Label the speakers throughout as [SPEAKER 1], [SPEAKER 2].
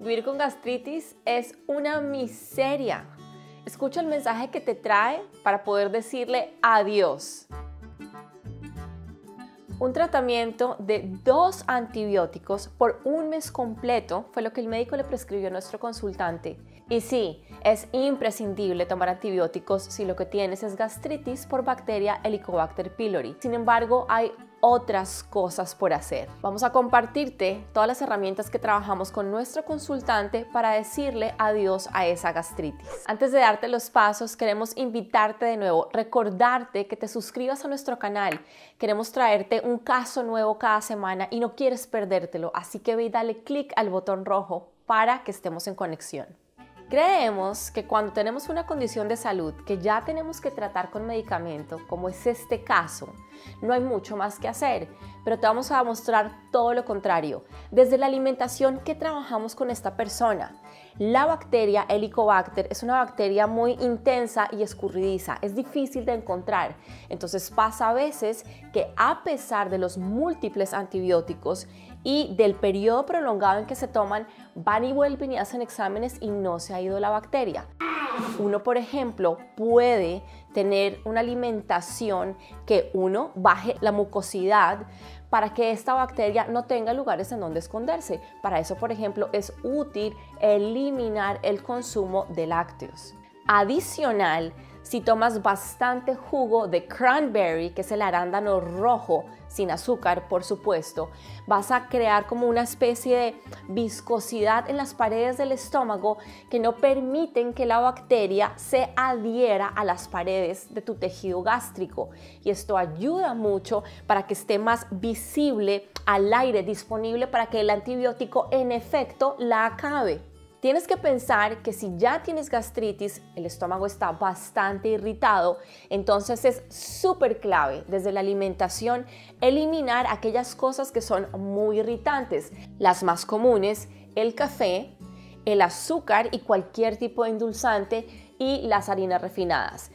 [SPEAKER 1] Vivir con gastritis es una miseria. Escucha el mensaje que te trae para poder decirle adiós. Un tratamiento de 2 antibióticos por un mes completo fue lo que el médico le prescribió a nuestro consultante. Y sí, es imprescindible tomar antibióticos si lo que tienes es gastritis por bacteria Helicobacter pylori. Sin embargo, hay otras cosas por hacer. Vamos a compartirte todas las herramientas que trabajamos con nuestro consultante para decirle adiós a esa gastritis. Antes de darte los pasos, queremos invitarte de nuevo, recordarte que te suscribas a nuestro canal. Queremos traerte un caso nuevo cada semana y no quieres perdértelo, así que ve y dale clic al botón rojo para que estemos en conexión. Creemos que cuando tenemos una condición de salud que ya tenemos que tratar con medicamento, como es este caso, no hay mucho más que hacer, pero te vamos a mostrar todo lo contrario. Desde la alimentación que trabajamos con esta persona, la bacteria Helicobacter es una bacteria muy intensa y escurridiza, es difícil de encontrar. Entonces pasa a veces que a pesar de los múltiples antibióticos y del periodo prolongado en que se toman, van y vuelven y hacen exámenes y no se ha ido la bacteria. Uno, por ejemplo, puede tener una alimentación que baje la mucosidad para que esta bacteria no tenga lugares en donde esconderse. Para eso, por ejemplo, es útil eliminar el consumo de lácteos. Adicional, si tomas bastante jugo de cranberry, que es el arándano rojo, sin azúcar, por supuesto, vas a crear como una especie de viscosidad en las paredes del estómago que no permiten que la bacteria se adhiera a las paredes de tu tejido gástrico. Y esto ayuda mucho para que esté más visible al aire, disponible para que el antibiótico en efecto la acabe. Tienes que pensar que si ya tienes gastritis, el estómago está bastante irritado, entonces es súper clave desde la alimentación eliminar aquellas cosas que son muy irritantes. Las más comunes, el café, el azúcar y cualquier tipo de endulzante y las harinas refinadas.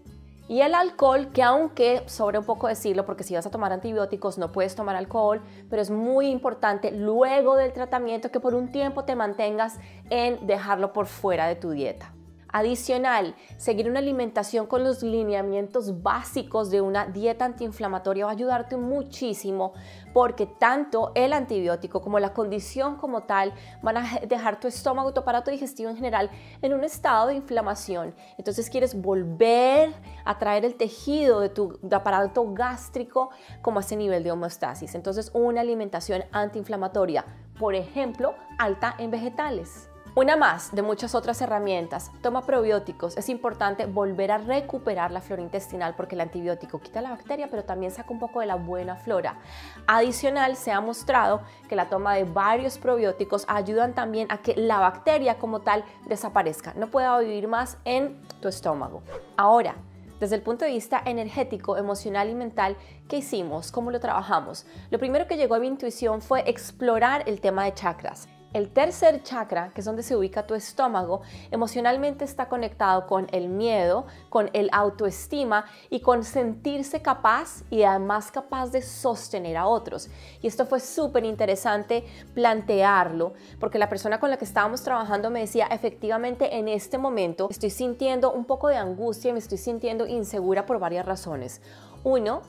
[SPEAKER 1] Y el alcohol, que aunque sobra un poco decirlo, porque si vas a tomar antibióticos no puedes tomar alcohol, pero es muy importante luego del tratamiento que por un tiempo te mantengas en dejarlo por fuera de tu dieta. Adicional, seguir una alimentación con los lineamientos básicos de una dieta antiinflamatoria va a ayudarte muchísimo porque tanto el antibiótico como la condición como tal van a dejar tu estómago y tu aparato digestivo en general en un estado de inflamación. Entonces quieres volver a traer el tejido de tu aparato gástrico como a ese nivel de homeostasis. Entonces una alimentación antiinflamatoria, por ejemplo, alta en vegetales. Una más de muchas otras herramientas, toma probióticos. Es importante volver a recuperar la flora intestinal porque el antibiótico quita la bacteria, pero también saca un poco de la buena flora. Adicional, se ha mostrado que la toma de varios probióticos ayudan también a que la bacteria como tal desaparezca, no pueda vivir más en tu estómago. Ahora, desde el punto de vista energético, emocional y mental, ¿qué hicimos? ¿Cómo lo trabajamos? Lo primero que llegó a mi intuición fue explorar el tema de chakras. El tercer chakra, que es donde se ubica tu estómago, emocionalmente está conectado con el miedo, con el autoestima y con sentirse capaz y además capaz de sostener a otros. Y esto fue súper interesante plantearlo, porque la persona con la que estábamos trabajando me decía, efectivamente en este momento estoy sintiendo un poco de angustia y me estoy sintiendo insegura por varias razones. Uno,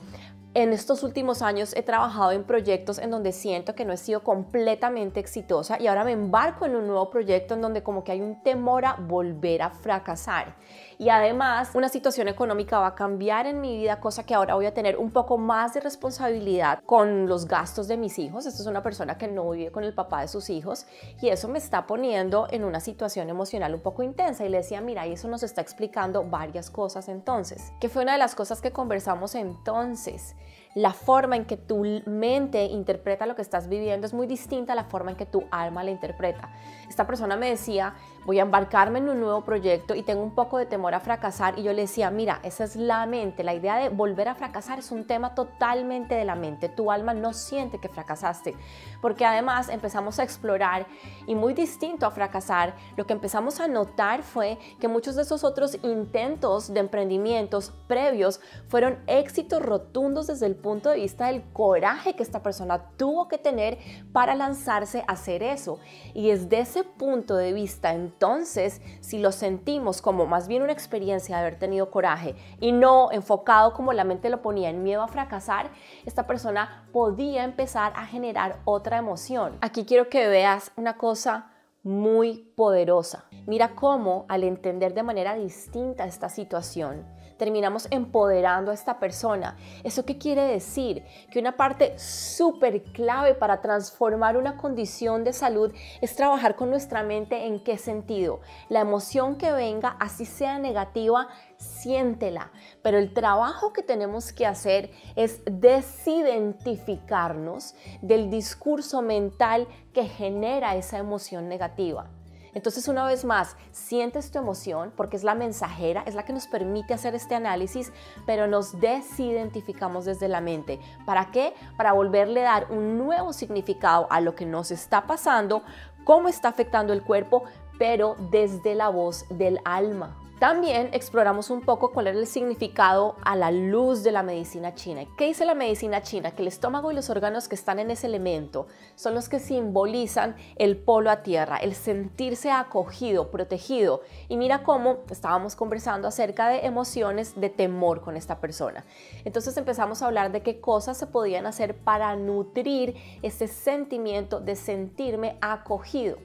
[SPEAKER 1] en estos últimos años he trabajado en proyectos en donde siento que no he sido completamente exitosa y ahora me embarco en un nuevo proyecto en donde como que hay un temor a volver a fracasar. Y además una situación económica va a cambiar en mi vida, cosa que ahora voy a tener un poco más de responsabilidad con los gastos de mis hijos. Esta es una persona que no vive con el papá de sus hijos y eso me está poniendo en una situación emocional un poco intensa. Y le decía, mira, y eso nos está explicando varias cosas entonces. ¿Qué fue una de las cosas que conversamos entonces? La forma en que tu mente interpreta lo que estás viviendo es muy distinta a la forma en que tu alma la interpreta. Esta persona me decía, voy a embarcarme en un nuevo proyecto y tengo un poco de temor a fracasar. Y yo le decía, mira, esa es la mente. La idea de volver a fracasar es un tema totalmente de la mente. Tu alma no siente que fracasaste. Porque además empezamos a explorar y muy distinto a fracasar, lo que empezamos a notar fue que muchos de esos otros intentos de emprendimientos previos fueron éxitos rotundos desde el punto punto de vista del coraje que esta persona tuvo que tener para lanzarse a hacer eso. Y desde ese punto de vista, entonces, si lo sentimos como más bien una experiencia de haber tenido coraje y no enfocado como la mente lo ponía en miedo a fracasar, esta persona podía empezar a generar otra emoción. Aquí quiero que veas una cosa muy poderosa. Mira cómo al entender de manera distinta esta situación, terminamos empoderando a esta persona. ¿Eso qué quiere decir? Que una parte súper clave para transformar una condición de salud es trabajar con nuestra mente. ¿En qué sentido? La emoción que venga, así sea negativa, siéntela. Pero el trabajo que tenemos que hacer es desidentificarnos del discurso mental que genera esa emoción negativa. Entonces, una vez más, sientes tu emoción porque es la mensajera, es la que nos permite hacer este análisis, pero nos desidentificamos desde la mente. ¿Para qué? Para volverle a dar un nuevo significado a lo que nos está pasando, cómo está afectando el cuerpo, pero desde la voz del alma. También exploramos un poco cuál era el significado a la luz de la medicina china. ¿Qué dice la medicina china? Que el estómago y los órganos que están en ese elemento son los que simbolizan el polo a tierra, el sentirse acogido, protegido. Y mira cómo estábamos conversando acerca de emociones de temor con esta persona. Entonces empezamos a hablar de qué cosas se podían hacer para nutrir ese sentimiento de sentirme acogido.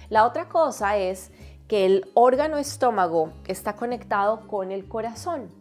[SPEAKER 1] La otra cosa es que el órgano estómago está conectado con el corazón.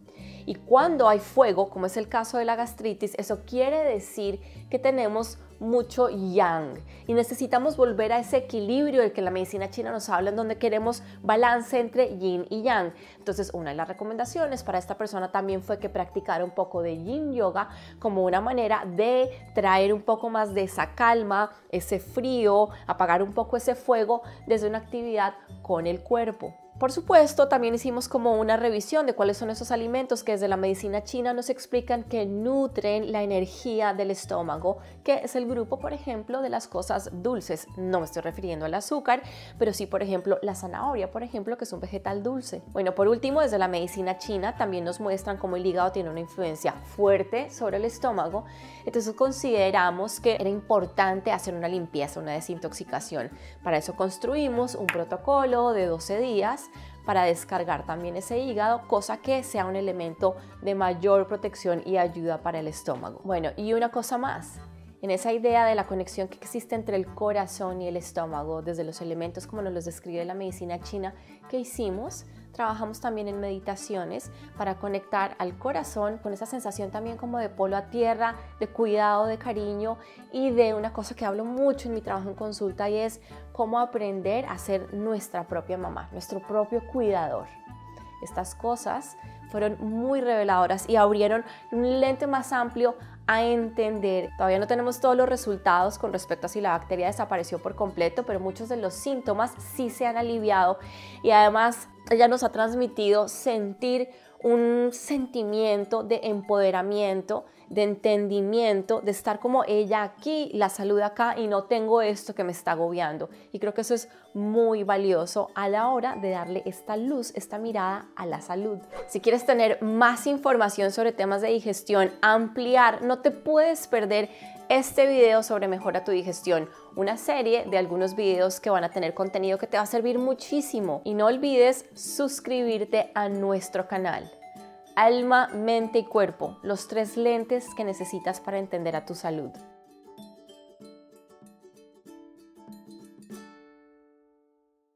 [SPEAKER 1] Y cuando hay fuego, como es el caso de la gastritis, eso quiere decir que tenemos mucho yang y necesitamos volver a ese equilibrio del que la medicina china nos habla, en donde queremos balance entre yin y yang. Entonces, una de las recomendaciones para esta persona también fue que practicara un poco de yin yoga como una manera de traer un poco más de esa calma, ese frío, apagar un poco ese fuego desde una actividad con el cuerpo. Por supuesto, también hicimos como una revisión de cuáles son esos alimentos que desde la medicina china nos explican que nutren la energía del estómago, que es el grupo, por ejemplo, de las cosas dulces. No me estoy refiriendo al azúcar, pero sí, por ejemplo, la zanahoria, por ejemplo, que es un vegetal dulce. Bueno, por último, desde la medicina china también nos muestran cómo el hígado tiene una influencia fuerte sobre el estómago. Entonces consideramos que era importante hacer una limpieza, una desintoxicación. Para eso construimos un protocolo de 12 días para descargar también ese hígado, cosa que sea un elemento de mayor protección y ayuda para el estómago. Bueno, y una cosa más. En esa idea de la conexión que existe entre el corazón y el estómago, desde los elementos como nos los describe la medicina china, ¿qué hicimos? Trabajamos también en meditaciones para conectar al corazón con esa sensación también como de polo a tierra, de cuidado, de cariño y de una cosa que hablo mucho en mi trabajo en consulta y es cómo aprender a ser nuestra propia mamá, nuestro propio cuidador. Estas cosas fueron muy reveladoras y abrieron un lente más amplio a entender. Todavía no tenemos todos los resultados con respecto a si la bacteria desapareció por completo, pero muchos de los síntomas sí se han aliviado y además ella nos ha transmitido sentir un sentimiento de empoderamiento, de entendimiento, de estar como ella aquí, la salud acá y no tengo esto que me está agobiando. Y creo que eso es muy valioso a la hora de darle esta luz, esta mirada a la salud. Si quieres tener más información sobre temas de digestión, ampliar, no te puedes perder este video sobre Mejora tu digestión, una serie de algunos videos que van a tener contenido que te va a servir muchísimo. Y no olvides suscribirte a nuestro canal. Alma, mente y cuerpo, los 3 lentes que necesitas para entender a tu salud.